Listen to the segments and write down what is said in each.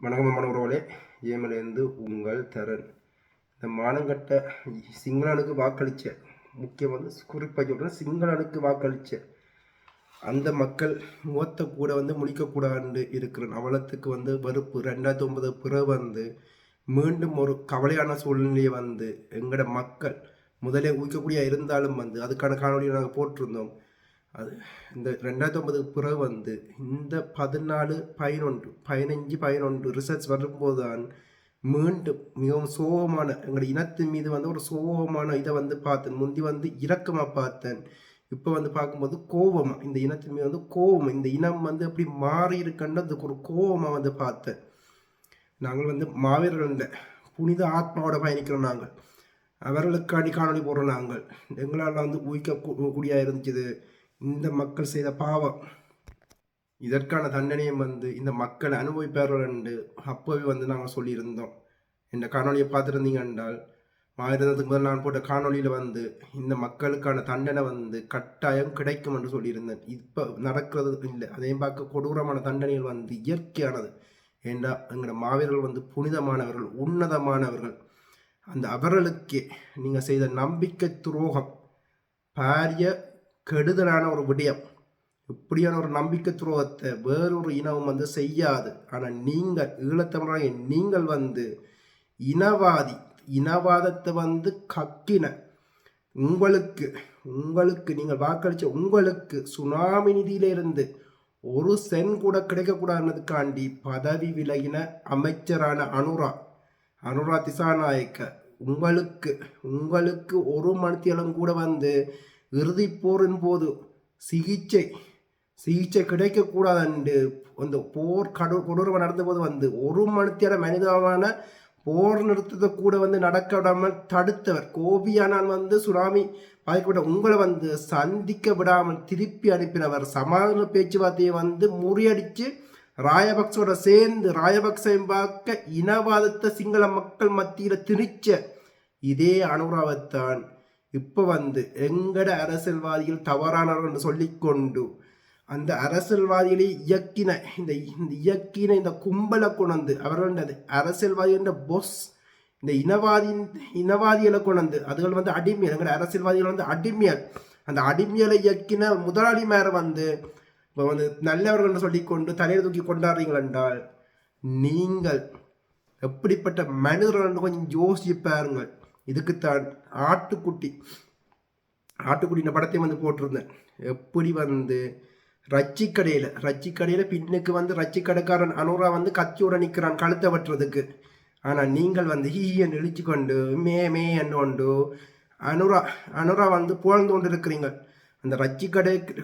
வணக்கம் மாணவர்களே, ஏமிலிருந்து உங்கள் தரன். இந்த மானங்கட்ட சிங்களனுக்கு வாக்களித்த முக்கியம் வந்து குறிப்பாக சொல்கிறேன், சிங்களனுக்கு வாக்களித்த அந்த மக்கள் முகத்தை கூட வந்து முழிக்கக்கூடாது இருக்கிறேன். அவலத்துக்கு வந்து வெறுப்பு 2009 பிறகு வந்து மீண்டும் ஒரு கவலையான சூழ்நிலையை வந்து எங்களோட மக்கள் முதலே ஊக்கக்கூடிய இருந்தாலும் வந்து அதுக்கான காணொலியை நாங்கள் போட்டிருந்தோம். அது இந்த 2009 பிறகு வந்து இந்த 14, 15 ரிசர்ச் வரும்போது தான் மீண்டும் மிகவும் சோகமான எங்களுடைய இனத்தின் மீது வந்து ஒரு சோகமான இதை வந்து பார்த்தேன். முந்தி வந்து இரக்கமாக பார்த்தேன், இப்போ வந்து பார்க்கும்போது கோபமாக இந்த இனத்தின் மீது வந்து கோபம், இந்த இனம் வந்து எப்படி மாறி இருக்குன்றதுக்கு ஒரு கோபமாக வந்து பார்த்தேன். நாங்கள் வந்து மாவீரர்கள புனித ஆத்மாவோட பயணிக்கிறோம். நாங்கள் அவர்களுக்காண்டி காணொலி போடுறோம். நாங்கள் எங்களால் வந்து ஊக்கக்கூடியா இருந்துச்சு இந்த மக்கள் செய்த பாவம். இதற்கான தண்டனையும் வந்து இந்த மக்கள் அனுபவிப்பார்கள் என்று அப்போவே வந்து நாங்கள் சொல்லியிருந்தோம். இந்த காணொலியை பார்த்துருந்தீங்க என்றால், மாவீரத்துக்கு முதல் நான் போட்ட காணொலியில் வந்து இந்த மக்களுக்கான தண்டனை வந்து கட்டாயம் கிடைக்கும் என்று சொல்லியிருந்தேன். இப்போ நடக்கிறது இல்லை. அதையும் பார்க்க கொடூரமான தண்டனைகள் வந்து இயற்கையானது. ஏண்டா எங்களோட மாவீரர்கள் வந்து புனிதமானவர்கள், உன்னதமானவர்கள். அந்த அவர்களுக்கே நீங்கள் செய்த நம்பிக்கை துரோகம் பாரிய கெடுதலான ஒரு விடயம். இப்படியான ஒரு நம்பிக்கை துரோகத்தை வேறொரு இனமும் வந்து செய்யாது. ஆனால் நீங்கள் ஈழத்தமிழராக நீங்கள் வந்து இனவாதத்தை வந்து கக்கின உங்களுக்கு நீங்கள் வாக்களித்த உங்களுக்கு சுனாமி நிதியிலிருந்து ஒரு சென் கூட கிடைக்கக்கூடாதுக்காண்டி பதவி விலகின அமைச்சரான அனுரா திசாநாயக்க உங்களுக்கு ஒரு மணித்தியாலும் கூட வந்து இறுதி போரின் போது சிகிச்சை கிடைக்கக்கூடாது என்று அந்த போர் கொடூரமாக நடந்தபோது வந்து ஒரு மணித்தியான மனிதமான போர் நிறுத்தத்தை கூட வந்து நடக்க விடாமல் தடுத்தவர் கோபியானான் வந்து சுனாமி பாதிக்கப்பட்ட உங்களை வந்து சந்திக்க விடாமல் திருப்பி அனுப்பினவர். சமாதான பேச்சுவார்த்தையை வந்து முறியடித்து ராயபக்சோட சேர்ந்து ராயபக்சையும் பார்க்க இனவாதத்தை சிங்கள மக்கள் மத்தியில் திணிச்ச இதே அனுராவைத்தான் இப்போ வந்து எங்கட அரசியல்வாதிகள் தவறானவர்கள் சொல்லிக்கொண்டு அந்த அரசியல்வாதிகளை இயக்கின இந்த கும்பலை கொண்டு அவர்கள் அரசியல்வாதி பொஸ் இந்த இனவாதிகளை கொண்டு அதுகள் வந்து அடிமையல். எங்கட அரசியல்வாதிகள் வந்து அடிமையல். அந்த அடிமையலை இயக்கின முதலாளி மேல வந்து இப்போ வந்து நல்லவர்கள் சொல்லிக்கொண்டு தலையை தூக்கி கொண்டாடுறீங்கள் என்றால் நீங்கள் எப்படிப்பட்ட மனிதர்கள் கொஞ்சம் யோசிச்சு பாருங்கள். இதுக்குத்தான் ஆட்டுக்குட்டின படத்தையும் வந்து போட்டிருந்தேன். எப்படி வந்து ரச்சிக்கடையில் பின்னுக்கு வந்து ரச்சிக்கடைக்காரன் அனுரா வந்து கத்தியோட நிற்கிறான் கழுத்தை வெட்டுறதுக்கு. ஆனால் நீங்கள் வந்து ஹீன்னு இழிச்சு கொண்டு மே என்று அனுரா வந்து புகழ்ந்து கொண்டு இருக்கிறீங்க. அந்த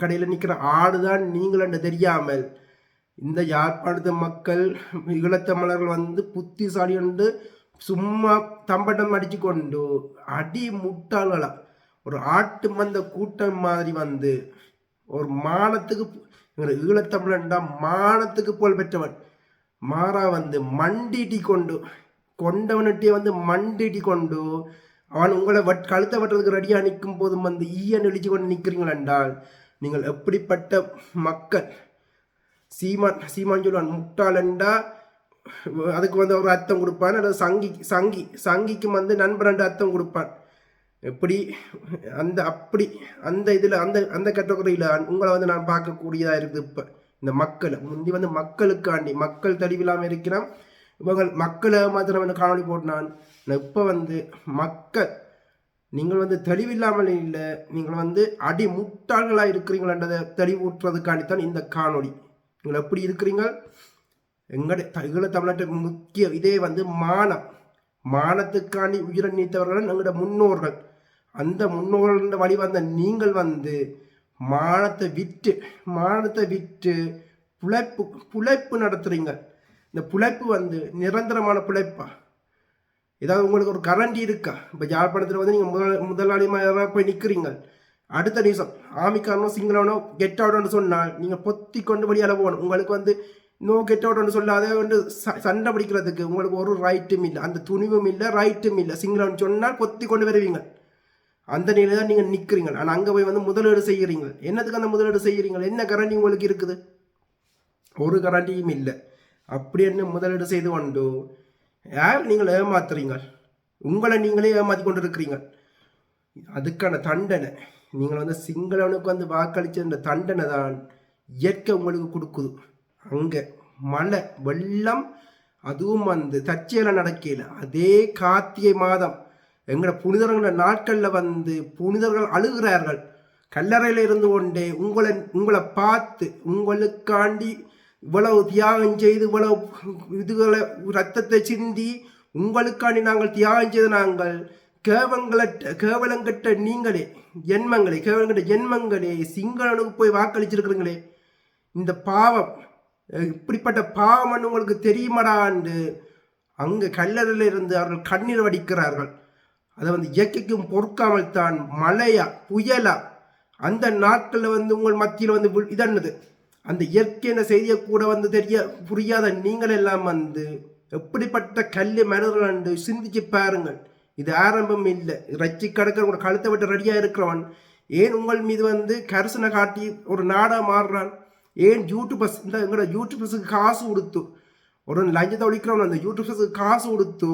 கடையில் நிற்கிற ஆடுதான் நீங்கள் என்று தெரியாமல் இந்த யாழ்ப்பாணத்து மக்கள் ஈழத்தமிழர்கள் வந்து புத்திசாலி என்று சும்மா தம்பட்டம் அடிச்சு கொண்டு அடி முட்டாள்களா ஒரு ஆட்டு மந்த கூட்டம் மாதிரி வந்து ஒரு மானத்துக்கு ஈழத்தமிழன்டா மானத்துக்கு போல் பெற்றவன் மாறா வந்து மண்டிட்டி கொண்டவன்கிட்டே வந்து மண்டிட்டி கொண்டு அவன் உங்களை கழுத்தை வெட்டுறதுக்கு ரெடியாக நிற்கும் போதும் வந்து ஈயன் இழிச்சு கொண்டு நிற்கிறீங்கள் என்றால் நீங்கள் எப்படிப்பட்ட மக்கள். சீமான் சொல்லுவான் முட்டாளண்டா அதுக்கு வந்து ஒரு அர்த்தம் கொடுப்பான், அல்லது சங்கிக்கும் வந்து நண்பன் அர்த்தம் கொடுப்பான். எப்படி அந்த இதில் அந்த கேட்டகரியில் உங்களை வந்து நான் பார்க்கக்கூடியதாக இருக்குது. இப்போ இந்த மக்களை முந்தி வந்து மக்களுக்காண்டி மக்கள் தெளிவில்லாமல் இருக்கிறான். இவங்க மக்களை மாத்திரம் வந்து காணொலி போட்டினான். இப்போ வந்து மக்கள் நீங்கள் வந்து தெளிவில்லாமல் இல்லை, நீங்கள் வந்து அடி முட்டாள்களாக இருக்கிறீங்களன்றதை தெளிவூட்டுறதுக்காண்டித்தான் இந்த காணொலி. நீங்கள் எப்படி இருக்கிறீங்க? எங்களுடைய தமிழ்நாட்டுக்கு முக்கிய இதே வந்து மானத்துக்காண்டி உயிரை நீத்தவர்கள் எங்களோட முன்னோர்கள். அந்த முன்னோர்கள் வழி வந்த நீங்கள் வந்து மானத்தை விற்று புழைப்பு நடத்துறீங்க. இந்த புழைப்பு வந்து நிரந்தரமான புழைப்பா? ஏதாவது உங்களுக்கு ஒரு கரண்டி இருக்கா? இப்போ யாழ்ப்பாணத்தில் வந்து நீங்கள் முதலாளிமாக போய் நிற்கிறீங்க, அடுத்த நிமிஷம் ஆமிக்காரனோ சிங்களவனோ கெட் அவுட்னு சொன்னால் நீங்கள் பொத்தி கொண்டு வெளியால் போகணும். உங்களுக்கு வந்து நோ கெட் அவுட்னு சொல்லாத வந்து சண்டை பிடிக்கிறதுக்கு உங்களுக்கு ஒரு ரைட்டும் இல்லை, அந்த துணிவும் இல்லை, ரைட்டும் இல்லை. சிங்களவன் சொன்னால் பொத்தி கொண்டு வருவீங்க. அந்த நிலையில் தான் நீங்கள் நிற்கிறீங்க. ஆனால் அங்கே போய் வந்து முதலீடு செய்கிறீங்க. என்னத்துக்கு அந்த முதலீடு செய்கிறீங்க? என்ன கரண்டி உங்களுக்கு இருக்குது? ஒரு கரண்டியும் இல்லை. அப்படின்னு முதலீடு செய்து கொண்டு யார் நீங்கள் ஏமாத்துறீங்க, உங்களை நீங்களே ஏமாற்றி கொண்டு இருக்கிறீங்க. அதுக்கான தண்டனை நீங்கள் வந்து சிங்களவனுக்கு வந்து வாக்களிச்ச தண்டனை தான் இயற்கை உங்களுக்கு கொடுக்குது. அங்கே மழை வெள்ளம் அதுவும் வந்து தற்செயலாக நடக்கல. அதே கார்த்திகை மாதம் எங்களோட புனிதர்கள நாட்களில் வந்து புனிதர்கள் அழுகிறார்கள். கல்லறையில் இருந்து கொண்டே உங்களை பார்த்து உங்களுக்காண்டி இவ்வளவு தியாகம் செய்து இவ்வளவு இதுகளை ரத்தத்தை சிந்தி உங்களுக்காண்டி நாங்கள் தியாகம் செய்து நாங்கள் கேவலங்கட்ட நீங்களே கேவலங்கட்ட ஜென்மங்களே சிங்களனுக்கு போய் வாக்களிச்சிருக்கிறீங்களே, இந்த பாவம் இப்படிப்பட்ட பாவம் உங்களுக்கு தெரியுமாடாண்டு அங்கே கல்லறையில் இருந்து அவர்கள் கண்ணீர் வடிக்கிறார்கள். அதை வந்து இயற்கைக்கும் பொறுக்காமல் தான் மழையா புயலா அந்த நாட்களில் வந்து உங்கள் மத்தியில் வந்து இதன்னது அந்த இயற்கையான செய்தியை கூட வந்து புரியாத நீங்கள் எல்லாம் வந்து எப்படிப்பட்ட கல்வி மனிதர்கள் என்று சிந்திச்சு பாருங்கள். இது ஆரம்பம் இல்லை. ரச்சி கடக்கிற ஒரு கழுத்தை விட்டு ரெடியாக இருக்கிறவன் ஏன் உங்கள் மீது வந்து கரிசனை காட்டி ஒரு நாடாக மாறுறான்? ஏன் யூடியூபர்ஸ் இந்த எங்களோட யூடியூபர்ஸுக்கு காசு கொடுத்து ஒரு லஞ்சத்தை ஒழிக்கிறவன் அந்த யூடியூபர்ஸுக்கு காசு கொடுத்து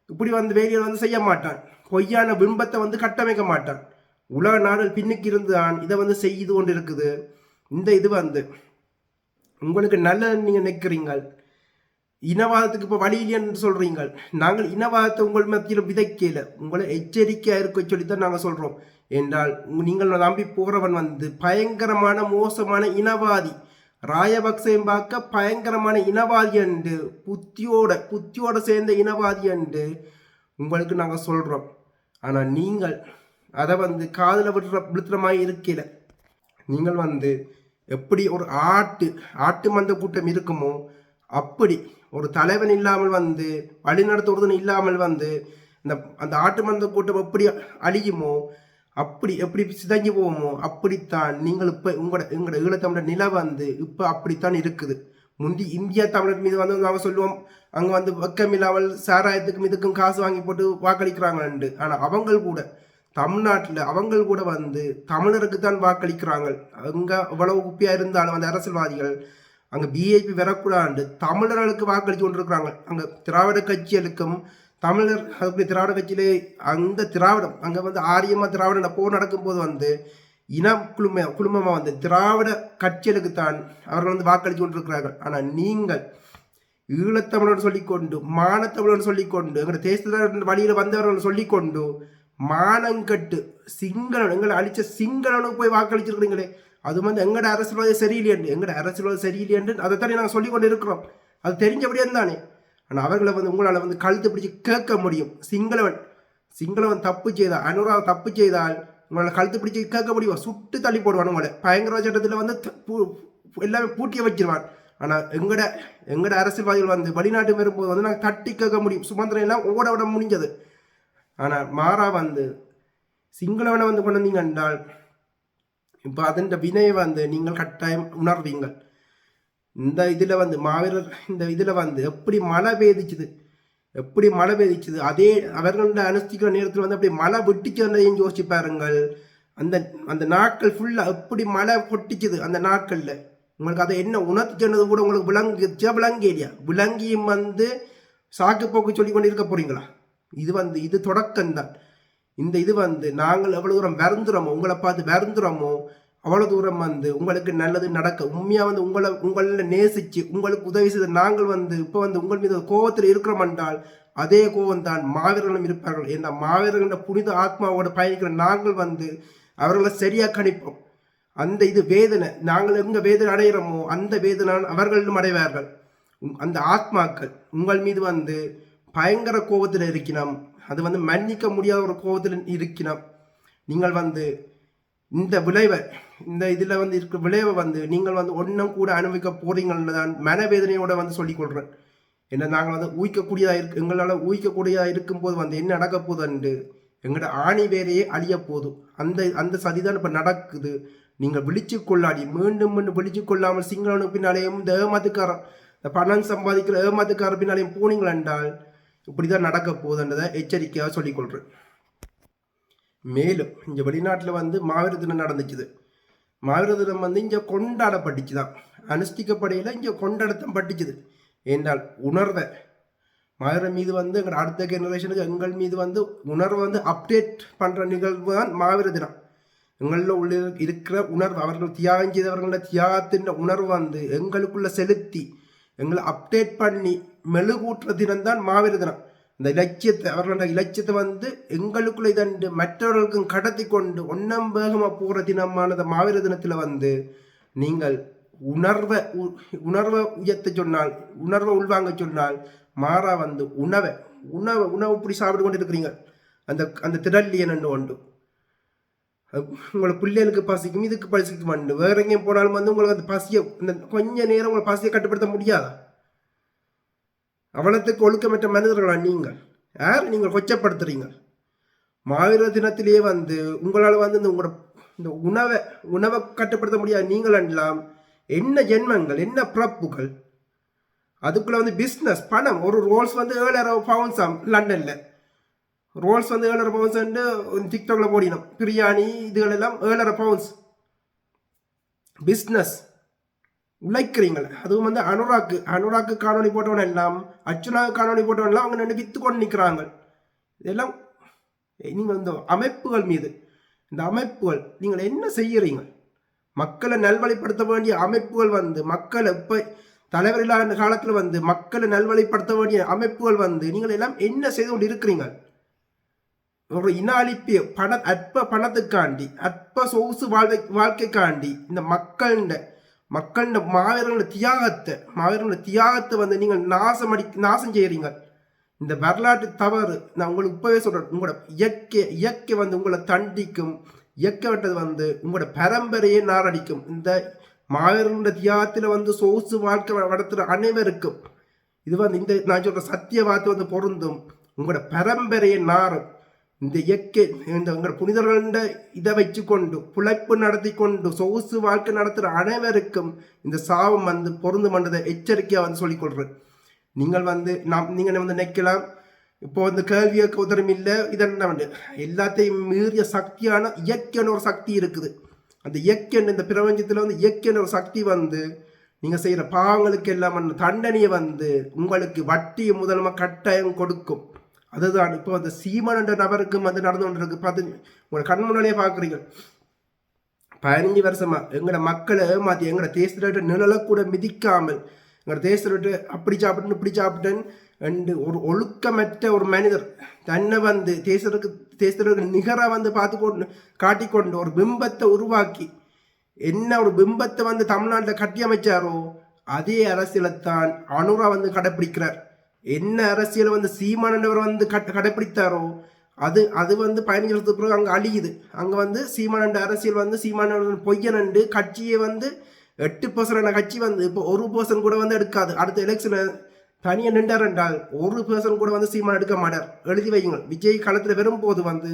இப்படி வந்து வேலையை வந்து செய்ய மாட்டான். பொய்யான பிம்பத்தை வந்து கட்டமைக்க மாட்டான். உலக நாடுகள் பின்னுக்கு இருந்தான் இதை வந்து செய்து கொண்டு இருக்குது. இந்த இது வந்து உங்களுக்கு நல்லது நீங்கள் நினைக்கிறீங்க. இனவாதத்துக்கு இப்போ வழி இல்லைன்னு சொல்கிறீங்க. நாங்கள் இனவாதத்தை உங்கள் மத்தியில் விதைக்கல, உங்களை எச்சரிக்கையாக இருக்க சொல்லித்தான் நாங்கள் சொல்கிறோம். என்றால் நீங்கள் நம்பி போகிறவன் வந்து பயங்கரமான மோசமான இனவாதி, ராயபக்சையும் பார்க்க பயங்கரமான இனவாதி என்று புத்தியோட சேர்ந்த இனவாதி என்று உங்களுக்கு நாங்கள் சொல்கிறோம். ஆனால் நீங்கள் அதை வந்து காதில் விழுத்துற மாதிரி இருக்கல. நீங்கள் வந்து எப்படி ஒரு ஆட்டு மந்த கூட்டம் இருக்குமோ அப்படி ஒரு தலைவன் இல்லாமல் வந்து வழிநடத்துவதுன்னு இல்லாமல் வந்து அந்த ஆட்டு மந்த கூட்டம் எப்படி அழியுமோ அப்படி எப்படி சிதங்கி போவோமோ அப்படித்தான் நீங்கள் இப்போ எங்களோட ஈழத்தமிழர் நிலை வந்து இப்போ அப்படித்தான் இருக்குது. முந்தி இந்தியா தமிழர் மீது வந்து நாங்கள் சொல்லுவோம் அங்கே வந்து வெக்கமில்லாமல் சாராயத்துக்கும் இதுக்கும் காசு வாங்கி போட்டு வாக்களிக்கிறாங்கன்னு. ஆனால் அவங்கள் கூட தமிழ்நாட்டில் அவங்கள் கூட வந்து தமிழருக்கு தான் வாக்களிக்கிறாங்க. அங்கே இவ்வளவு குப்பியாக இருந்தாலும் அந்த அரசியல்வாதிகள் அங்கே பிஜேபி வரக்கூடாது தமிழர்களுக்கு வாக்களித்து கொண்டிருக்கிறாங்க. அங்கே திராவிட கட்சிகளுக்கும் தமிழர் அதுக்கு திராவிட கட்சியிலே அந்த திராவிடம் அங்கே வந்து ஆரியமாக திராவிட போர் நடக்கும்போது வந்து குழுமமாக வந்து திராவிட கட்சிகளுக்கு தான் அவர்கள் வந்து வாக்களித்து கொண்டிருக்கிறார்கள். ஆனால் நீங்கள் ஈழத்தமிழன் சொல்லிக்கொண்டு மானத்தமிழன் சொல்லிக்கொண்டு எங்களோட தேசத்தின் வழியில் வந்தவர்கள் சொல்லிக்கொண்டு மானங்கட்டு சிங்களன் எங்களை அழிச்ச சிங்களனுக்கு போய் வாக்களிச்சிருக்கிறீங்களே, அது வந்து எங்களோட அரசியல்வாதி சரியில்லையன்று அதைத்தானே நாங்கள் சொல்லி கொண்டு இருக்கிறோம். அது தெரிஞ்சபடியே தானே. ஆனால் அவர்களை வந்து உங்களால் வந்து கழுத்து பிடிச்சி கேட்க முடியும். சிங்களவன் தப்பு செய்தால் அனுராக தப்பு செய்தால் உங்களால் கழுத்து பிடிச்சி கேட்க முடியும். சுட்டு தள்ளி போடுவான் உங்களை. பயங்கரவாத சட்டத்தில் வந்து எல்லாமே பூட்டிய வச்சிருவான். ஆனால் எங்கட அரசியல்வாதிகள் வந்து வெளிநாட்டு வரும்போது வந்து நாங்கள் தட்டி கேட்க முடியும். சுமந்திரம் எல்லாம் ஓட விட முடிஞ்சது. ஆனால் மாறா வந்து சிங்களவனை வந்து கொண்டு வந்தீங்க என்றால் இப்போ அதன் வினையை வந்து நீங்கள் கட்டாயம் உணர்வீங்கள். இந்த இதில் வந்து மாவீரர் இந்த இதில் வந்து எப்படி மழை பெய்திச்சுது அதே அவர்கள அனுஷ்டிக்கிற நேரத்தில் வந்து அப்படி மழை வெட்டிச்சதையும் யோசிச்சு பாருங்கள். அந்த நாட்கள் ஃபுல்லாக எப்படி மழை கொட்டிச்சுது அந்த நாட்களில் உங்களுக்கு அதை என்ன உணர்த்திச்சது கூட உங்களுக்கு விளங்கியா விளங்கியும் வந்து சாக்கு போக்கு சொல்லி கொண்டு இருக்க போறீங்களா? இது தொடக்கம்தான். இந்த இது வந்து நாங்கள் எவ்வளோ தூரம் வருந்துறோமோ உங்களை பார்த்து வருந்துறோமோ அவ்வளோ தூரம் வந்து உங்களுக்கு நல்லது நடக்க உண்மையாக வந்து உங்களை நேசித்து உங்களுக்கு உதவி செய்த நாங்கள் வந்து இப்போ வந்து உங்கள் மீது கோபத்தில் இருக்கிறோம் என்றால் அதே கோபம் தான் மாவீரர்களும் இருப்பார்கள். ஏன்னா மாவீரர்கள புனித ஆத்மாவோட பயணிக்கிற நாங்கள் வந்து அவர்களை சரியாக கணிப்போம். அந்த இது வேதனை நாங்கள் எங்கே வேதனை அடைகிறோமோ அந்த வேதனை அவர்களும் அடைவார்கள். அந்த ஆத்மாக்கள் உங்கள் மீது வந்து பயங்கர கோபத்தில் இருக்கணும். அது வந்து மன்னிக்க முடியாத ஒரு கோபத்தில் இருக்கணும். நீங்கள் வந்து இந்த விளைவை இந்த இதில் வந்து இருக்கிற விளைவை வந்து நீங்கள் வந்து ஒன்றும் கூட அனுபவிக்க போறீங்கன்னு தான் மனவேதனையோட வந்து சொல்லிக்கொள்கிறேன். என்ன நாங்கள் வந்து ஊய்க்கக்கூடியதாக எங்களால் ஊய்க்கக்கூடியதாக இருக்கும்போது வந்து என்ன நடக்க போகுதுண்டு எங்களோட ஆணி வேலையே அழிய போதும். அந்த சதிதான் இப்போ நடக்குது. நீங்கள் விழிச்சு கொள்ளாடி மீண்டும் விழிச்சு கொள்ளாமல் சிங்களனுக்கு பின்னாலேயும் இந்த ஏமாத்துக்காரன் இந்த பணம் சம்பாதிக்கிற ஏமாத்துக்கார பின்னாலேயும் போனீங்கள் என்றால் இப்படி தான் நடக்க போகுதுன்றதை எச்சரிக்கையாக சொல்லிக்கொள்கிறேன். மேலும் இங்கே வெளிநாட்டில் வந்து மாவீரர் தினம் நடந்துச்சுது. மாவீரர் தினம் வந்து இங்கே கொண்டாடப்பட்டுச்சு தான், அனுஷ்டிக்கப்படையில் இங்கே கொண்டாடத்தான் பட்டுச்சுது. என்றால் உணர்வை மாவீரர் மீது வந்து எங்கள் அடுத்த ஜெனரேஷனுக்கு எங்கள் மீது வந்து உணர்வை வந்து அப்டேட் பண்ணுற நிகழ்வு தான் மாவீர தினம். எங்களில் உள்ள இருக்கிற உணர்வு, அவர்கள் தியாகம் செய்தவர்களோட தியாகத்தின் உணர்வு வந்து எங்களுக்குள்ள செலுத்தி எங்களை அப்டேட் பண்ணி மெழுகூட்டுற தினம்தான் மாவீர தினம். இந்த இலட்சியத்தை, அவர்களோட இலட்சியத்தை வந்து எங்களுக்குள்ள இதன்று மற்றவர்களுக்கும் கடத்தி கொண்டு ஒன்னம் வேகமாக போகிற தினமான மாவீர தினத்தில் வந்து நீங்கள் உணர்வை உயர்த்த சொன்னால், உணர்வை உள்வாங்க சொன்னால், மாறா வந்து உணவு இப்படி சாப்பிட்டு கொண்டு இருக்கிறீங்க. அந்த திடல்லியன் என்று உண்டு. உங்களை பிள்ளைகளுக்கு பசிக்கும், இதுக்கு பசிக்கும் உண்டு. வேற எங்கேயும் போனாலும் வந்து உங்களுக்கு அந்த பசியை, இந்த கொஞ்ச நேரம் உங்களை பசியை கட்டுப்படுத்த முடியாதா? அவலத்துக்கு ஒழுக்கமற்ற மனிதர்களா நீங்கள்? யார் நீங்கள் கொச்சப்படுத்துறீங்க? மாவீர தினத்திலேயே வந்து உங்களால் வந்து இந்த உணவை கட்டுப்படுத்த முடியாது. நீங்கள் எல்லாம் என்ன ஜென்மங்கள், என்ன பிறப்புகள்? அதுக்குள்ள வந்து பிஸ்னஸ், பணம். ஒரு ரோல்ஸ் வந்து 7,000 பவுன்ஸாம் லண்டன்ல. ரோல்ஸ் வந்து 7,000 பவுன்ஸ் டிக்டாக்ல போடினோம். பிரியாணி இதுகள் எல்லாம் 7,000 பவுன்ஸ். பிஸ்னஸ் உழைக்கிறீங்களே. அதுவும் வந்து அனுராக்கு காணொலி போட்டவன் எல்லாம், அர்ச்சுனாவுக்கு காணொலி போட்டவன் எல்லாம் அவங்க ரெண்டு வித்து கொண்டு நிற்கிறாங்க. இதெல்லாம் நீங்கள் இந்த அமைப்புகள் மீது, இந்த அமைப்புகள் நீங்கள் என்ன செய்யறீங்க? மக்களை நல்வழிப்படுத்த வேண்டிய அமைப்புகள் வந்து, மக்களை இப்போ தலைவர் இல்லாத காலத்தில் வந்து மக்களை நல்வழிப்படுத்த வேண்டிய அமைப்புகள் வந்து நீங்கள் எல்லாம் என்ன செய்து கொண்டு இருக்கிறீங்க? ஒரு இன அழிப்பு, அற்ப பணத்துக்காண்டி, அற்ப சொகுசு வாழ்க்கைக்காண்டி இந்த மக்கள மாவீரர்கள தியாகத்தை வந்து நீங்கள் நாசம் செய்யறீங்க. இந்த வரலாற்று தவறு. நான் உங்களுக்கு இப்பவே சொல்றேன். உங்களோட இயற்கை வந்து உங்களை தண்டிக்கும். இயற்கை விட்டது வந்து உங்களோட பரம்பரையை நாரடிக்கும். இந்த மாவீரர்கள தியாகத்தில் வந்து சொகுசு வாழ்க்கை நடத்துகிற அனைவருக்கும் இது வந்து இந்த நான் சொல்ற சத்திய வார்த்தை வந்து பொருந்தும். உங்களோட பரம்பரையை நாரும். இந்த இயற்கை, இந்த உங்களோட புனிதர்கள இதை வச்சு கொண்டு புழைப்பு நடத்தி கொண்டு சொகுசு வாழ்க்கை நடத்துகிற அனைவருக்கும் இந்த சாபம் வந்து பொருந்து பண்ணதை எச்சரிக்கையாக வந்து சொல்லிக்கொள்றேன். நீங்கள் வந்து நீங்கள் வந்து நினைக்கலாம், இப்போ வந்து கேள்வியக்கு உதரம் இல்லை, இதெல்லாம் வந்து எல்லாத்தையும் மீறிய சக்தியான இயற்கையான ஒரு சக்தி இருக்குது. அந்த இயற்கை, இந்த பிரபஞ்சத்தில் வந்து இயற்கையான ஒரு சக்தி வந்து நீங்கள் செய்கிற பாவங்களுக்கு எல்லாம் தண்டனையை வந்து உங்களுக்கு வட்டியை முதலமாக கட்டாயம் கொடுக்கும். அதுதான் இப்போ அந்த சீமான் என்ற நபருக்கும் வந்து நடந்து கொண்டு இருக்கு. பார்த்து உங்களை கண் முன்னாலே பார்க்குறீங்க. 15 வருஷமா எங்களோட மக்களை ஏமாற்றி எங்களோட தேசத்தை நிழலை கூட மிதிக்காமல், எங்களோட தேசத்தை அப்படி சாப்பிட்டேன்னு இப்படி சாப்பிட்டேன்னு ஒரு ஒழுக்கமற்ற ஒரு மனிதர் தன்னை வந்து தேசத்துக்கு நிகராக வந்து காட்டிக்கொண்டு ஒரு பிம்பத்தை உருவாக்கி, என்ன ஒரு பிம்பத்தை வந்து தமிழ்நாட்டில் கட்டி அமைச்சாரோ அதே அரசியலைத்தான் அனுரா வந்து கடைப்பிடிக்கிறார். என்ன அரசியலை வந்து சீமானவர் வந்து கடைப்பிடித்தாரோ அது வந்து 15 வருஷத்துக்கு பிறகு அங்கே அழியுது. அங்கே வந்து சீமானண்ட அரசியல் வந்து சீமானவர் பொய்யனண்டு கட்சியை வந்து 8% கட்சி வந்து இப்போ 1% கூட வந்து எடுக்காது. அடுத்த எலெக்ஷனை தனியாக நின்றார் என்றால் 1% கூட வந்து சீமான் எடுக்க மாட்டார். எழுதி வையுங்கள். விஜய் களத்தில் வரும்போது வந்து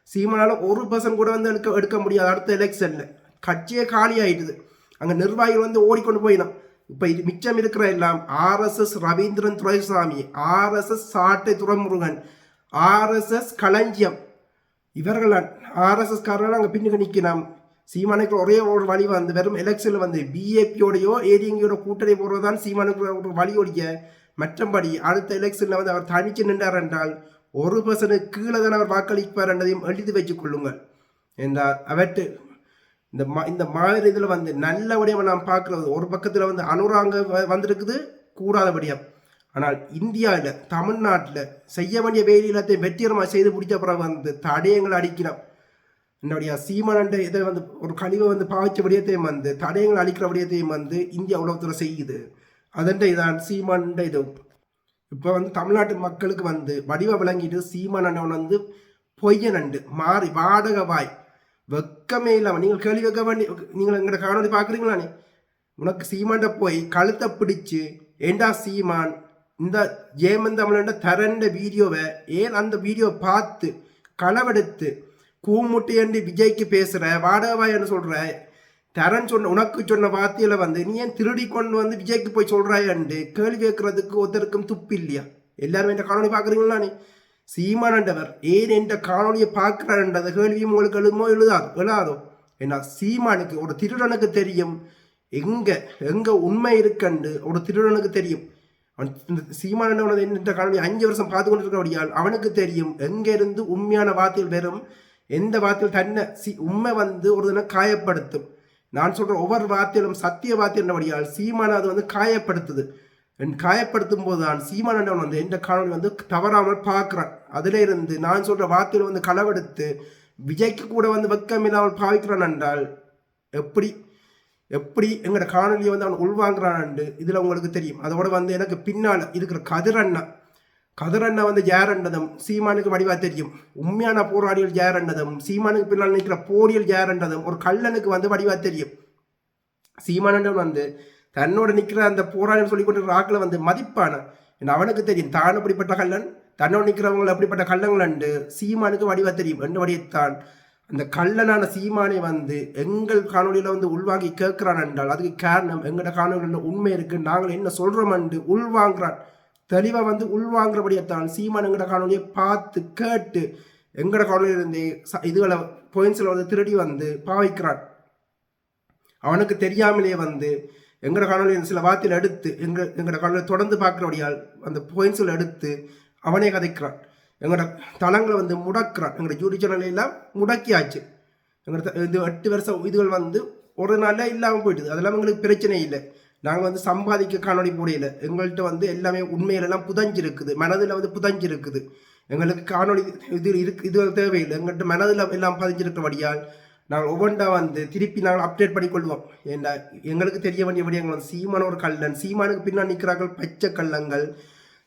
சீமானால 1% கூட வந்து எடுக்க முடியாது. அடுத்த எலெக்ஷனில் கட்சியே காலி ஆயிடுது. அங்கே நிர்வாகிகள் வந்து ஓடிக்கொண்டு போயிடும். இப்போ இது மிச்சம் இருக்கிற எல்லாம் RSS ரவீந்திரன் துரைசாமி, RSS சாட்டை துரைமுருகன், RSS களஞ்சியம், இவர்கள் RSS காரர்கள் அங்கே பின்னுக்கு நிற்கணும். சீமானுக்கு ஒரே ஒரு வழி வந்து வெறும் எலெக்ஷனில் வந்து பிஏபியோடையோ ஏடிஎங்கியோட கூட்டணி போடுறதுதான் சீமானுக்கு ஒரு வழி ஒழிய, மற்றபடி அடுத்த எலெக்ஷனில் வந்து அவர் தனிச்சு நின்றார் என்றால் 1% கீழே தான் அவர் வாக்களிப்பார் என்றதையும் எழுதி வச்சுக் கொள்ளுங்கள் என்றால் அவற்று இந்த மாதிரி இதில் வந்து நல்லபடியாக நாம் பார்க்குறது. ஒரு பக்கத்தில் வந்து அனுராங்க வந்திருக்குது கூடாதபடியாக. ஆனால் இந்தியாவில் தமிழ்நாட்டில் செய்ய வேண்டிய வேலையிலத்தையும் வெற்றிகரமாக செய்து பிடிச்ச பிறகு வந்து தடயங்களை அடிக்கணும். என்னுடைய சீமானண்ட இதை வந்து ஒரு கழிவை வந்து பாய்ச்ச விடயத்தையும் வந்து தடயங்களை அழிக்கிற விடயத்தையும் வந்து இந்தியா உலகத்தில் செய்யுது. அதன்ற இதான் சீமானண்ட இது. இப்போ வந்து தமிழ்நாட்டு மக்களுக்கு வந்து வடிவ விளங்கிட்டு சீமானண்டவன் வந்து பொய்யனண்டு மாறி வாடகை வாய் வெக்கமே இல்லாமல் நீங்கள் கேள்வி வைக்க வேண்டிய, நீங்கள் எங்களோட காணொலி பார்க்குறீங்களானே, உனக்கு சீமான்ட போய் கழுத்தை பிடிச்சு ஏண்டா சீமான் இந்த ஜேமன் தமிழண்ட தரண்ட வீடியோவை ஏன் அந்த வீடியோவை பார்த்து களவெடுத்து கூமுட்டி என்று விஜய்க்கு பேசுகிற வாடவாயன்னு சொல்கிற தரன் உனக்கு சொன்ன வார்த்தையில வந்து நீ ஏன் திருடி கொண்டு வந்து விஜய்க்கு போய் சொல்கிறாயண்டு கேள்வி கேட்கறதுக்கு ஒருத்தருக்கும் துப்பு இல்லையா? எல்லாரும் என்ற காணொலி பார்க்குறீங்களானே, சீமானண்டவர் ஏன் என்ற காணொலியை பார்க்கிறார்ன்றத கேள்வியும் உங்களுக்கு எழுதாதோ? ஏன்னா சீமானுக்கு ஒரு திருடனுக்கு தெரியும் எங்க உண்மை இருக்குன்னு ஒரு திருடனுக்கு தெரியும். இந்த சீமானவன் வந்து இந்த காணொலி 5 வருஷம் பார்த்து கொண்டு இருக்கிறபடியால் அவனுக்கு தெரியும் எங்கிருந்து உண்மையான வார்த்தைகள் வெறும் எந்த வார்த்தையில் தன்னை உண்மை வந்து ஒரு தினம் காயப்படுத்தும். நான் சொல்ற ஒவ்வொரு வார்த்தையிலும் சத்திய வார்த்தை என்னபடியால் சீமான அது வந்து காயப்படுத்துது. காயப்படுத்தும் போதுதான் சீமானவன் வந்து எந்த காணொலி வந்து தவறாமல் பார்க்கிறான். அதுல இருந்து நான் சொல்ற வார்த்தையில வந்து களவெடுத்து விஜய்க்கு கூட வந்து வெக்கம் இல்லாமல் பாவிக்கிறான் என்றால் எப்படி எப்படி எங்களோட காணொலியை வந்து அவன் உள்வாங்குறான்னு இதில் உங்களுக்கு தெரியும். அதோட வந்து எனக்கு பின்னால் இருக்கிற கதிரண்ணா வந்து ஜெயரண்டதும் சீமானுக்கு வடிவா தெரியும். உண்மையான போராடிகள் ஜெயரண்டதும் சீமானுக்கு பின்னால் நிற்கிற போடியல் ஜெயரண்டதும் ஒரு கல்லனுக்கு வந்து வடிவா தெரியும். சீமானண்டன் வந்து தன்னோட நிற்கிற அந்த போராடிகள் சொல்லி கொண்டிருக்கிற ஆக்களை வந்து மதிப்பான அவனுக்கு தெரியும் தான் அப்படிப்பட்ட கல்லன், தன்னோட நிற்கிறவங்களை அப்படிப்பட்ட கல்லங்கள் அண்டு சீமானுக்கு வடிவா தெரியும். ரெண்டு வடியத்தான் அந்த கள்ளனான சீமானை வந்து எங்கள் காணொலியில் வந்து உள்வாங்கி கேட்கிறான் என்றால் அதுக்கு காரணம் எங்களோட காணொலியில் உண்மை இருக்கு, நாங்கள் என்ன சொல்றோம் என்று உள்வாங்குறான். தெளிவாக வந்து உள்வாங்குறபடியத்தான் சீமான் எங்களோட காணொலியை பார்த்து கேட்டு எங்களோட காணொலியிலிருந்து இதுகளை பாயிண்ட்ஸில் வந்து திருடி வந்து பாவிக்கிறான். அவனுக்கு தெரியாமலே வந்து எங்களோட காணொலியில் சில வார்த்தையில் எடுத்து எங்களோட காணொலியை தொடர்ந்து பார்க்குறபடியால் அந்த பாயிண்ட்ஸில் எடுத்து அவனே கதைக்கிறான். எங்களோட தளங்களை வந்து முடக்கிறான். எங்களோட யூடியூப் சேனல் எல்லாம் முடக்கியாச்சு. எங்களோட இந்த 8 வருஷம் இதுகள் வந்து ஒரு நாளில் இல்லாமல் போயிட்டுது. அதெல்லாம் எங்களுக்கு பிரச்சனை இல்லை. நாங்கள் வந்து சம்பாதிக்க காணொலி போடையில எங்கள்கிட்ட வந்து எல்லாமே உண்மையிலெல்லாம் புதஞ்சிருக்குது, மனதில் வந்து புதஞ்சிருக்குது. எங்களுக்கு காணொலி இது தேவையில்லை. எங்கள்கிட்ட மனதில் எல்லாம் பதிஞ்சிருக்கிறபடியால் நாங்கள் ஒவ்வொன்றா வந்து திருப்பி நாங்கள் அப்டேட் பண்ணிக்கொள்வோம். ஏன்னா எங்களுக்கு தெரிய வேண்டிய விடயங்கள் வந்து சீமான ஒரு கல்லன், சீமானுக்கு பின்னால் நிற்கிறார்கள் பச்சை கள்ளங்கள்,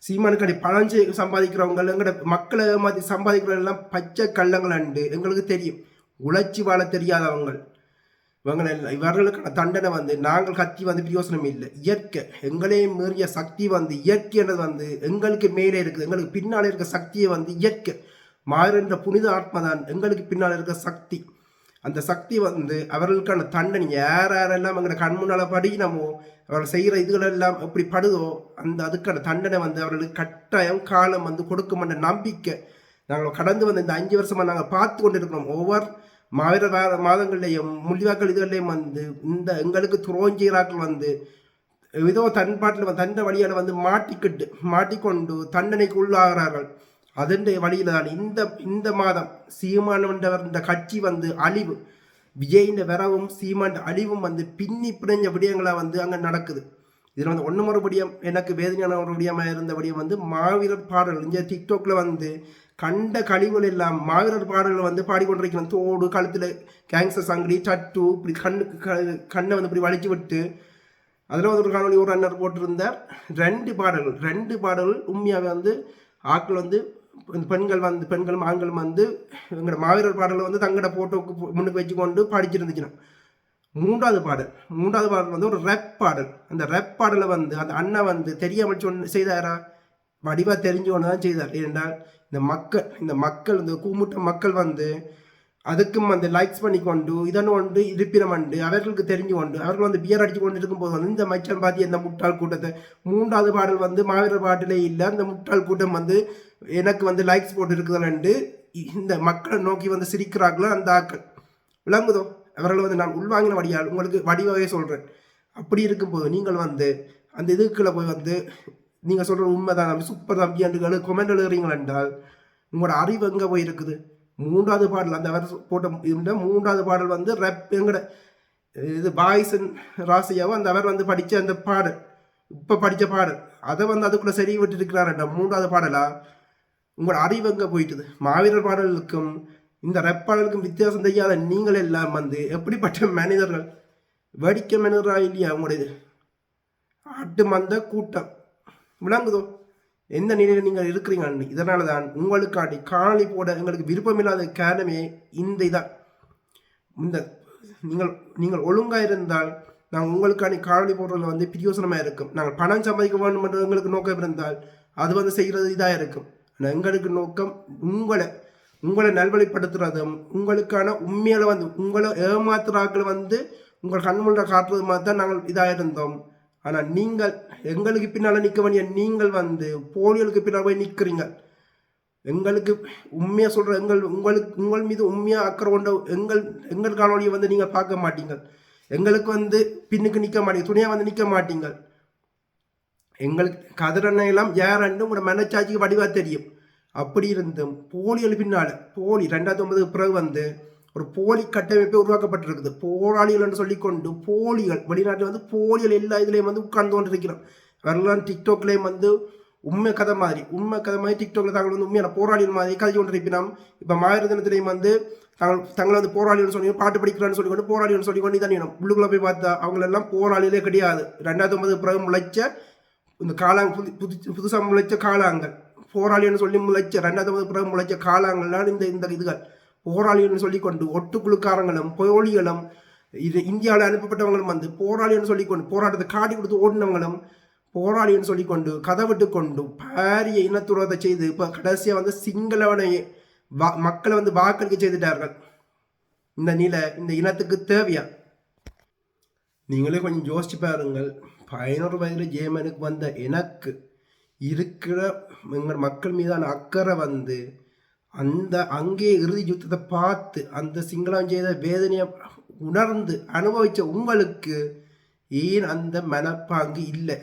சீமானுக்கு அடி பணம் சம்பாதிக்கிறவங்க எங்களோட மக்களை ஏமாற்றி சம்பாதிக்கிறவங்க எல்லாம் பச்சை கள்ளங்கள் அண்டு எங்களுக்கு தெரியும். உழைச்சி வாழ தெரியாதவங்க இவர்களுக்கான தண்டனை வந்து நாங்கள் கத்தி வந்து பிரயோசனம் இல்லை. இயற்கை எங்களையும் மீறிய சக்தி வந்து இயற்கைன்றது வந்து எங்களுக்கு மேலே இருக்குது. எங்களுக்கு பின்னால் இருக்க சக்தியை வந்து இயற்கை மாறுன்ற புனித ஆத்மா தான் எங்களுக்கு பின்னால் இருக்க சக்தி. அந்த சக்தி வந்து அவர்களுக்கான தண்டனை யாரெல்லாம் எங்களோட கண் முன்னால் படிக்கணுமோ அவர்கள் செய்கிற இதுகளெல்லாம் எப்படி படுதோ அந்த அதுக்கான தண்டனை வந்து அவர்களுக்கு கட்டாயம் காலம் வந்து கொடுக்குமென்ற நம்பிக்கை நாங்கள் கடந்து வந்து இந்த 5 வருஷமாக நாங்கள் பார்த்து கொண்டு இருக்கிறோம். ஒவ்வொரு மாதங்கள்லையும் முள்ளிவாக்கள் இதுகள்லையும் வந்து இந்த எங்களுக்கு துரோஞ்சியராக்கள் வந்து ஏதோ தன்பாட்டில் தண்டை வழியால் வந்து மாட்டிக்கொண்டு தண்டனைக்கு உள்ளாகிறார்கள். அதன் வழியில தான் இந்த மாதம் சீமானவன்றவர் இந்த கட்சி வந்து அழிவு, விஜயின் வரவும் சீமான் அழிவும் வந்து பின்னி பிணைஞ்ச விடயங்களாக வந்து அங்கே நடக்குது. இதில் வந்து ஒன்று மறுபடியும் எனக்கு வேதனையான ஒரு விடயமாக இருந்தபடியும் வந்து மாவீரர் பாடல்கள் இந்த டிக்டாக்ல வந்து கண்ட கழிவுகள் எல்லாம் மாவீரர் பாடல்கள் வந்து பாடிக்கொண்டிருக்கிறோம். தோடு கழுத்தில் கேங்ஸ்டர் சங்கடி டட்டு இப்படி கண்ணை வந்து இப்படி வலிச்சு விட்டு அதில் வந்து ஒரு காணொலி ஒரு அண்ணர் போட்டிருந்தார். 2 பாடல்கள் உண்மையாக வந்து ஆட்கள் வந்து பெண்களும் ஆண்களும் வந்து எங்களோட மாவீரர் பாடலை வந்து தங்கட போட்டோக்கு முன்னுக்கு வச்சு கொண்டு படிச்சிருந்துச்சுன்னா. 3வது பாடல் வந்து ஒரு ரெப் பாடல். அந்த ரெப் பாடலை வந்து அந்த அண்ணன் வந்து தெரியாமல் செய்தாரா, வடிவா தெரிஞ்சோன்னு தான் செய்தார். ஏனென்றால் இந்த மக்கள் இந்த கூமுட்ட மக்கள் வந்து அதுக்கும் வந்து லைக்ஸ் பண்ணி கொண்டு இதன்னு கொண்டு இருப்பினம் உண்டு அவர்களுக்கு தெரிஞ்சு கொண்டு அவர்கள் வந்து பியர் அடிச்சு கொண்டு இருக்கும் போது வந்து இந்த மச்சன் பாத்தி இந்த முட்டாள் கூட்டத்தை 3வது பாடல் வந்து மாவீரர் பாட்டிலே இல்லை, அந்த முட்டாள் கூட்டம் வந்து எனக்கு வந்து லைக்ஸ் போட்டு இருக்குதுன்னு இந்த மக்களை நோக்கி வந்து சிரிக்கிறார்களோ அந்த ஆக்கள் விளங்குதோ. அவர்களை வந்து நான் உள்வாங்கின வடியால் உங்களுக்கு வடிவாகவே சொல்கிறேன். அப்படி இருக்கும்போது நீங்கள் வந்து அந்த இதுக்குள்ளே போய் வந்து நீங்கள் சொல்கிற உண்மைதான் நம்ம சூப்பர் தம்பி என்று கொமெண்ட் எழுதுறீங்கள் என்றால் உங்களோட அறிவு எங்கே போய் இருக்குது. 3வது பாடல் அந்த அவர் போட்ட 3வது பாடல் வந்து ரெப் எங்கட இது பாய்சன் ராசியாவோ அந்த அவர் வந்து படித்த அந்த பாடல் இப்போ படித்த பாடல் அதை வந்து அதுக்குள்ளே சரி விட்டு இருக்கிறார்டா 3வது பாடலா. உங்களோட அறிவு எங்கே போயிட்டுது. மாவீரர் பாடலுக்கும் இந்த ரெப் பாடலுக்கும் வித்தியாசம் தெரியாத நீங்கள் எல்லாம் வந்து எப்படிப்பட்ட மனிதர்கள், வேடிக்கை மனிதராக இல்லையா உங்களுடைய ஆட்டு மந்த கூட்டம் விளங்குதோ எந்த நிலையில் நீங்கள் இருக்கிறீங்க. இதனால தான் உங்களுக்காண்டி காணொலி போட எங்களுக்கு விருப்பமில்லாத காரணமே இதான். இந்த நீங்கள் ஒழுங்காக இருந்தால் நாங்கள் உங்களுக்காண்டி காணொலி போடுறதுல வந்து பிரயோசனமாக இருக்கும். நாங்கள் பணம் சம்பாதிக்க வேண்டும் என்று எங்களுக்கு நோக்கம் இருந்தால் அது வந்து செய்கிறது இதாக இருக்கும். ஆனால் எங்களுக்கு நோக்கம் உங்களை நல்வழிப்படுத்துறதும் உங்களுக்கான உண்மையில வந்து உங்களை ஏமாத்துறாக்களை வந்து உங்கள் கண்முள்ள காட்டுறது மாதிரி தான் நாங்கள் இதாக இருந்தோம். ஆனால் நீங்கள் எங்களுக்கு பின்னால் நிற்க வேண்டிய நீங்கள் வந்து போலியலுக்கு பின்னால் போய் நிற்கிறீங்க. எங்களுக்கு உண்மையாக சொல்கிற உங்கள் மீது உண்மையாக அக்கறை கொண்ட எங்கள் காணொலியை வந்து நீங்கள் பார்க்க மாட்டீங்க. எங்களுக்கு வந்து பின்னுக்கு நிற்க மாட்டீங்க, துணையாக வந்து நிற்க மாட்டீங்க. எங்களுக்கு கதிரண்ணை எல்லாம் யாரண்டும் கூட மனச்சாட்சிக்கு வடிவா தெரியும். அப்படி இருந்தும் போலிகள் பின்னால போலி 2009 பிறகு வந்து ஒரு போலி கட்டமைப்பை உருவாக்கப்பட்டிருக்குது. போராளிகள் என்று சொல்லிக்கொண்டு போலிகள் வெளிநாட்டில் வந்து போலிகள் எல்லா இதுலேயும் வந்து உட்கார்ந்து கொண்டு இருக்கிறோம். வரலாம் டிக்டாக்லேயும் வந்து உண்மை கதை மாதிரி டிக்டாக்ல தாங்கள் வந்து உண்மையான போராளிகள் மாதிரி கதை கொண்டு இருப்பினோம். இப்போ மாவீர தினத்திலையும் வந்து தங்களை வந்து போராளிகள் சொல்லி பாட்டு படிக்கிறான்னு சொல்லிக்கொண்டு போராளிகள் சொல்லிக்கொண்டு தான் வேணும். உள்ளுக்குள்ள போய் பார்த்தா அவங்களெல்லாம் போராளிகளே கிடையாது. 2009 பிறகு முளைச்ச இந்த புதுசாக முளைச்ச காளாங்கள் போராளின்னு சொல்லி முளைச்ச 2009 பிறகு முளைச்ச காளாங்கள்லாம் இந்த இதுகள் போராளின்னு சொல்லிக்கொண்டு ஒட்டுக்குழுக்காரங்களும் போலிகளும் இது இந்தியாவில் அனுப்பப்பட்டவங்களும் வந்து போராளின்னு சொல்லிக்கொண்டு போராட்டத்தை காட்டி கொடுத்து ஓடினவங்களும் போராளின்னு சொல்லிக்கொண்டு கதை விட்டு கொண்டு பாரிய இனத்துறத்தை செய்து இப்போ கடைசியாக வந்து சிங்களவனை மக்களை வந்து வாக்களிக்க செய்துட்டார்கள். இந்த நிலை இந்த இனத்துக்கு தேவையா? நீங்களே கொஞ்சம் யோசிச்சு பாருங்கள். 11 வயதில் ஜேமனுக்கு வந்த எனக்கு இருக்கிற எங்கள் மக்கள் மீதான அக்கறை வந்து அங்கே இறுதி யுத்தத்தை பார்த்து அந்த சிங்களம் செய்த வேதனையை உணர்ந்து அனுபவித்த உங்களுக்கு ஏன் அந்த மனப்பாங்கு இல்லை?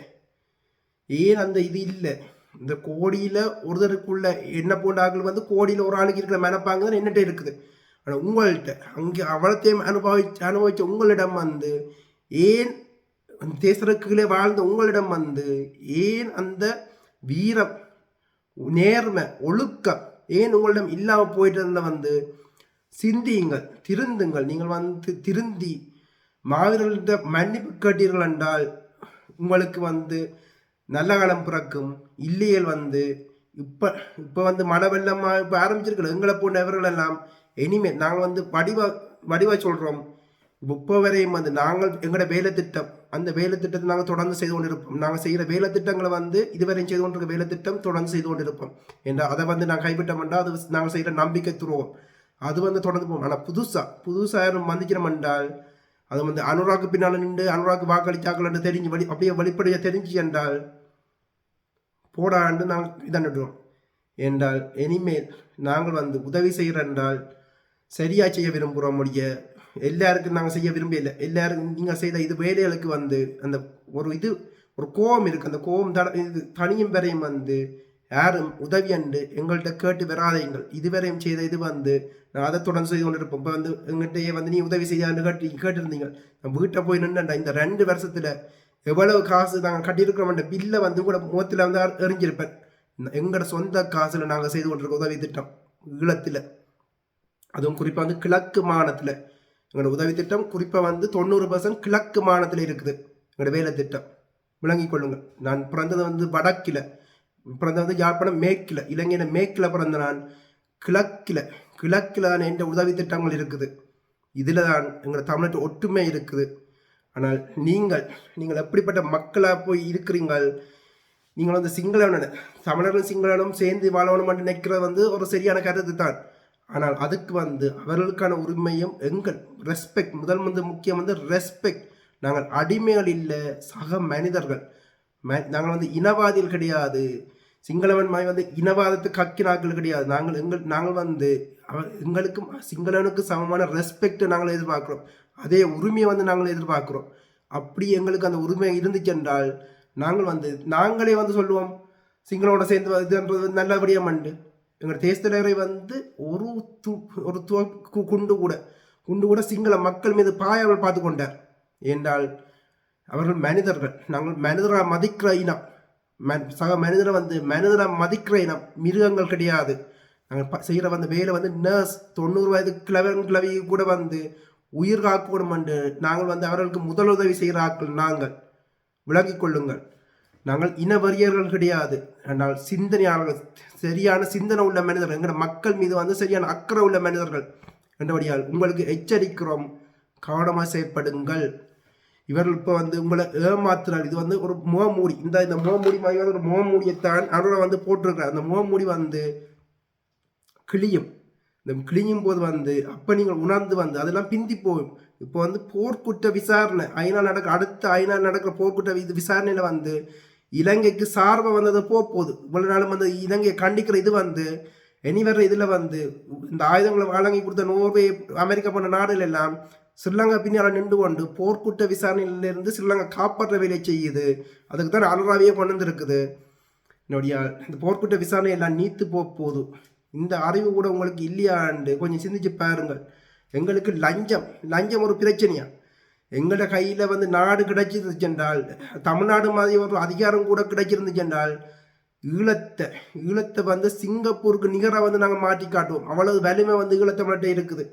ஏன் அந்த இது இல்லை? இந்த கோடியில் ஒருத்தருக்குள்ள என்ன போண்டாக்கள் வந்து கோடியில் ஒரு ஆளுக்கு இருக்கிற மனப்பாங்கு தான் என்னட்ட இருக்குது. ஆனால் உங்கள்கிட்ட அங்கே அவ்வளத்தையும் அனுபவித்த உங்களிடம் வந்து ஏன் தேசத்துக்குள்ளே வாழ்ந்த உங்களிடம் வந்து ஏன் அந்த வீரம் நேர்மை ஒழுக்கம் ஏன் உங்களிடம் இல்லாமல் போயிட்டு இருந்த வந்து சிந்தியுங்கள், திருந்துங்கள். நீங்கள் வந்து திருந்தி மாவீரர்கிட்ட மன்னிப்பு கேட்டீர்கள் என்றால் உங்களுக்கு வந்து நல்ல காலம் பிறக்கும். இல்லையல் வந்து இப்போ வந்து மழை வெள்ளமாக இப்போ ஆரம்பிச்சிருக்கல எங்களை போன்றவர்கள் எல்லாம் இனிமேல் நாங்கள் வந்து வடிவா சொல்கிறோம். இப்போ வரையும் வந்து நாங்கள் எங்களோட வேலை திட்டம் அந்த வேலை திட்டத்தை நாங்கள் தொடர்ந்து செய்து கொண்டிருப்போம். நாங்கள் செய்கிற வேலை திட்டங்களை வந்து இதுவரையும் செய்து கொண்டிருக்க வேலை திட்டம் தொடர்ந்து செய்து கொண்டிருப்போம் என்றால் அதை வந்து நாங்கள் கைவிட்டோம் என்றால் அது நாங்கள் செய்கிற நம்பிக்கை துருவோம். அது வந்து தொடர்ந்து போவோம். ஆனால் புதுசாக யாரும் வந்துக்கிறோம் என்றால் அது வந்து அனுராக்கு பின்னால் நின்று அனுராக்கு வாக்களித்தாக்கள் என்று தெரிஞ்சு அப்படியே வெளிப்படையாக தெரிஞ்சு என்றால் போடாண்டு நாங்கள் இதன்னுடுவோம் என்றால் இனிமேல் நாங்கள் வந்து உதவி செய்கிற என்றால் சரியாக செய்ய விரும்புகிறோம். முடிய எல்லாருக்கும் நாங்கள் செய்ய விரும்பல. எல்லாருக்கும் நீங்கள் செய்த இது வேலைகளுக்கு வந்து அந்த ஒரு கோபம் இருக்குது. அந்த கோபம் தனியும் வரையும் வந்து யாரும் உதவி அண்டு எங்கள்கிட்ட கேட்டு வராதைங்கள். இதுவரையும் செய்த இது வந்து நான் அதை தொடர்ந்து செய்து கொண்டு இருப்போம். இப்போ வந்து எங்கள்கிட்டயே வந்து நீ உதவி செய்யான்னு கேட்டிருந்தீங்க. நான் வீட்டை போய் நின்றுண்டா இந்த 2 வருஷத்தில் எவ்வளவு காசு நாங்கள் கட்டியிருக்கிறோம்ன்ற பில்லை வந்து கூட முகத்தில் வந்து எறிஞ்சிருப்பேன். எங்களோட சொந்த காசில் நாங்கள் செய்து கொண்டிருக்க உதவி திட்டம் ஈழத்தில், அதுவும் குறிப்பாக வந்து கிழக்கு மாநிலத்தில் எங்களோட உதவி திட்டம் குறிப்பாக வந்து 90% கிழக்கு மாநிலத்தில் இருக்குது எங்களோட வேலை திட்டம். விளங்கிக் கொள்ளுங்கள். நான் பிறந்தது வந்து வடக்கில், பிறந்தது வந்து யாழ்ப்பாணம் மேற்கில், இலங்கையில் மேற்கில் பிறந்த நான் கிழக்கில் தான் என்ற உதவி திட்டங்கள் இருக்குது. இதில் தான் எங்களோட தமிழ்நாட்டு ஒற்றுமை இருக்குது. ஆனால் நீங்கள் எப்படிப்பட்ட மக்களாக போய் இருக்கிறீங்கள்? நீங்கள் வந்து தமிழர்களும் சிங்களனும் சேர்ந்து வாழணும் என்று நினைக்கிறது வந்து ஒரு சரியான கருத்து தான். ஆனால் அதுக்கு வந்து அவர்களுக்கான உரிமையும் எங்கள் ரெஸ்பெக்ட் முதல் முக்கியம் வந்து ரெஸ்பெக்ட். நாங்கள் அடிமைகள் இல்லை, சக மனிதர்கள். நாங்கள் வந்து இனவாதிகள் கிடையாது. சிங்களவன் மாதிரி வந்து இனவாதத்துக்கு கக்கினாக்கள் கிடையாது. நாங்கள் வந்து எங்களுக்கும் சிங்களவனுக்கு சமமான ரெஸ்பெக்ட் நாங்கள் எதிர்பார்க்குறோம். அதே உரிமையை வந்து நாங்கள் எதிர்பார்க்குறோம். அப்படி எங்களுக்கு அந்த உரிமை இருந்துச்சென்றால் நாங்களே வந்து சொல்லுவோம் சிங்களோட சேர்ந்து இதுன்றது நல்லபடியாக மண்டு. எங்கள் தேசத்தலைவரை வந்து ஒரு குண்டு கூட சிங்கள மக்கள் மீது பாயாமல் பார்த்து கொண்டார் என்றால் அவர்கள் மனிதர்கள். நாங்கள் மனிதராக மதிக்கிற இனம், சக மனிதரை வந்து மனிதராக மதிக்கிற இனம், மிருகங்கள் கிடையாது. நாங்கள் செய்கிற வந்து வேலை வந்து நர்ஸ் 90 வயது கிழவி கூட வந்து உயிர் காக்கணும் என்று நாங்கள் வந்து அவர்களுக்கு முதலுதவி செய்கிற ஆட்கள். நாங்கள் விளங்கிக் கொள்ளுங்கள். நாங்கள் இனவரியர்கள் கிடையாது. ஆனால் சிந்தனையாளர்கள், சரியான சிந்தனை உள்ள மனிதர்கள், எங்களோட மக்கள் மீது வந்து சரியான அக்கறை உள்ள மனிதர்கள் என்றபடியால் உங்களுக்கு எச்சரிக்கிறோம், கவனமாக செயற்படுங்கள். இவர்கள் இப்போ வந்து உங்களை ஏமாத்துறாள். இது வந்து ஒரு முகமூடி. இந்த முகமூடி மாதிரி வந்து ஒரு முகமூடியைத்தான் அருளை வந்து போட்டிருக்கிறார். அந்த முகமூடி வந்து கிளியும். இந்த கிளியும் போது வந்து அப்போ நீங்கள் உணர்ந்து வந்து அதெல்லாம் பிந்தி போகும். இப்போ வந்து போர்க்குற்ற விசாரணை அடுத்த ஐநா நடக்கிற போர்க்குற்ற விசாரணையில் வந்து இலங்கைக்கு சார்பாக வந்தது போகுது. இவ்வளவு நாளும் வந்து இலங்கையை கண்டிக்கிற இது வந்து இனி வர்ற இதில் வந்து இந்த ஆயுதங்களை வழங்கி கொடுத்த நோர்வே, அமெரிக்கா போன்ற நாடுகள் எல்லாம் ஸ்ரீலங்கா பின்னால் நின்று கொண்டு போர்க்குற்ற விசாரணையிலிருந்து ஸ்ரீலங்கா காப்பாற்ற வேலை செய்யுது. அதுக்கு தான் அனுராவியே கொண்டு வந்துருக்குது. என்னுடைய இந்த போர்க்குற்ற விசாரணை எல்லாம் நீத்து போகுது. இந்த அறிவு கூட உங்களுக்கு இல்லையாண்டு கொஞ்சம் சிந்திச்சு பாருங்கள். எங்களுக்கு லஞ்சம் ஒரு பிரச்சனையா? எங்களோட கையில் வந்து நாடு கிடைச்சிருந்துச்சு என்றால், தமிழ்நாடு மாதிரி ஒரு அதிகாரம் கூட கிடைச்சிருந்துச்சு என்றால், ஈழத்தை வந்து சிங்கப்பூருக்கு நிகராக வந்து நாங்கள் மாற்றி காட்டுவோம். அவ்வளவு வலிமை வந்து ஈழத்தமிழ்கிட்ட இருக்குது.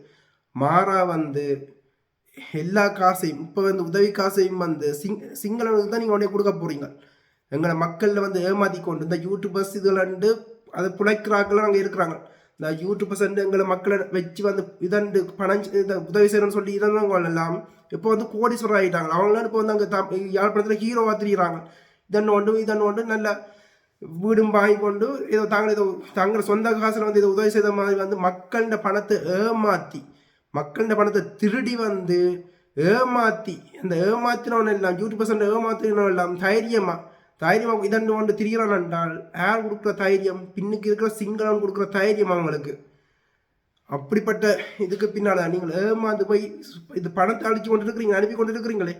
மாறா வந்து எல்லா காசையும் இப்போ வந்து உதவி காசையும் வந்து சிங்களவனுக்கு தான் நீங்கள் உடனே கொடுக்க போகிறீங்க. எங்களை மக்களில் வந்து ஏமாற்றி கொண்டு இந்த யூடியூபர்ஸ் இதுலண்டு அதை பிழைக்கிறாக்களும் அங்கே இருக்கிறாங்க. இந்த யூடியூபர்ஸ் எங்களை மக்களை வச்சு வந்து இதண்டு பணம் உதவி செய்யணும்னு சொல்லி இருந்தவங்க எல்லாம் இப்போ வந்து கோடீஸ்வரர் ஆகிட்டாங்க. அவங்களாம் இப்போ வந்து அங்கே யாழ்ப்பாணத்தில் ஹீரோவாக திரிகிறாங்க. இதன்னு ஒன்று நல்ல வீடும் வாங்கி கொண்டு ஏதோ தாங்கள சொந்த காசில் வந்து இதை உதவி செய்த மாதிரி வந்து மக்கள்கிட்ட பணத்தை ஏமாற்றி மக்கள்கிட்ட பணத்தை திருடி வந்து ஏமாற்றி அந்த ஏமாத்தினவன் எல்லாம் யூடியூபர்ஸ் ஏமாத்தினவன் எல்லாம் தைரியமாக இதண்டு கொண்டு திரிகிறான் என்றால் யார் கொடுக்குற தைரியம்? பின்னுக்கு இருக்கிற சிங்களம் கொடுக்குற தைரியம் அவங்களுக்கு. அப்படிப்பட்ட இதுக்கு பின்னால் நீங்கள் ஏமாந்து போய் இது பணத்தை அழிச்சு கொண்டு இருக்கிறீங்க, அனுப்பி கொண்டு இருக்கிறீங்களே.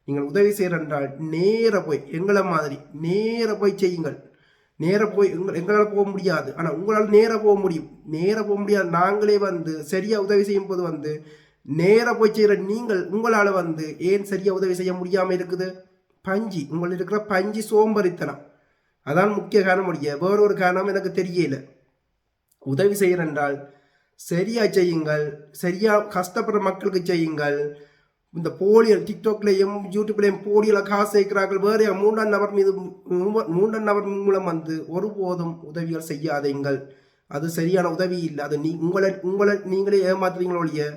நீங்கள் உதவி செய்கிறன்றால் நேர போய் எங்களை மாதிரி நேர போய் செய்யுங்கள். நேர போய் எங்களால் போக முடியாது, ஆனால் உங்களால் நேர போக முடியும். நேர போக முடியாது. நாங்களே வந்து சரியாக உதவி செய்யும் போது வந்து நேர போய் செய்கிற நீங்கள் உங்களால் வந்து ஏன் சரியாக உதவி செய்ய முடியாமல் இருக்குது? உங்களுக்கு இருக்கிற பஞ்சு சோம்பரித்தனம். அதான் முக்கிய காரணம். வேற ஒரு காரணம் எனக்கு தெரியல. உதவி செய்கிறென்றால் சரியா செய்யுங்கள். சரியா கஷ்டப்படுற மக்களுக்கு செய்யுங்கள். இந்த போலியல் டிக்டாக்லையும் யூடியூப்லையும் போலியில் காசு சேர்க்கிறார்கள். வேறு மூன்றாம் நபர் மூலம் வந்து ஒருபோதும் உதவிகள் செய்யாதீங்கள். அது சரியான உதவி இல்லை. அது உங்களை நீங்களே ஏமாத்துறீங்களோ ஒழிய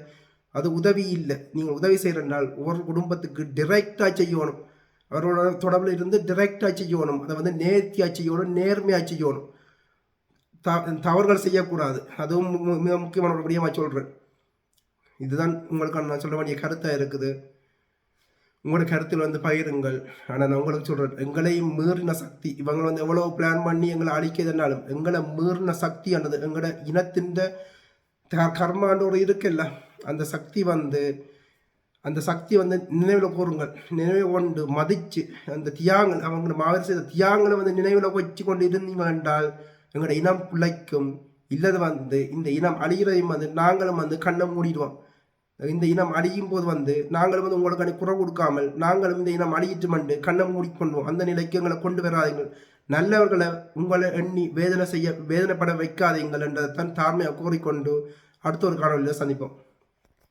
அது உதவி இல்லை. நீங்கள் உதவி செய்கிறனால் ஒரு குடும்பத்துக்கு டிரெக்டாக செய்யணும். அவரோட தொடர்பில் இருந்து டிரெக்டாக செய்யணும். அதை வந்து நேர்த்தியாக செய்யணும், நேர்மையாக செய்யணும். தவறுகள் செய்யக்கூடாது. அதுவும் மிக முக்கியமான ஒரு விடயமாக சொல்கிறேன். இதுதான் உங்களுக்கு நான் சொல்ல வேண்டிய கருத்தாக இருக்குது. உங்களோட கருத்தில் வந்து பகிருங்கள். ஆனால் நான் உங்களுக்கு சொல்கிறேன், எங்களையும் மீறின சக்தி இவங்க வந்து எவ்வளோ பிளான் பண்ணி எங்களை அழிக்கிறதுனாலும் எங்களை மீறின சக்தி ஆனது எங்களோட இனத்தின் கர்மாண்ட ஒரு இருக்குல்ல, அந்த சக்தி வந்து நினைவில் கூறுங்கள். நினைவு கொண்டு மதித்து அந்த தியாகங்கள் அவங்க மாவீரர் செய்த தியாகங்களை வந்து நினைவில் வச்சு கொண்டு இருந்தீங்கள் என்றால் எங்களோட இனம் பிழைக்கும். இல்லது வந்து இந்த இனம் அழிகிறதையும் வந்து நாங்களும் வந்து கண்ணை மூடிடுவோம். இந்த இனம் அழியும் போது வந்து நாங்களும் வந்து உங்களுக்கு குறை கொடுக்காமல் நாங்களும் இந்த இனம் அழியிட்டு கண்ணை மூடிக்கொள்வோம். அந்த நிலைக்கு எங்களை கொண்டு வராதீங்கள். நல்லவர்களை உங்களை எண்ணி வேதனைப்பட வைக்காதீங்கள் என்றதை தான் தாழ்மையாக கூறிக்கொண்டு அடுத்த ஒரு காணொலியில் சந்திப்போம்.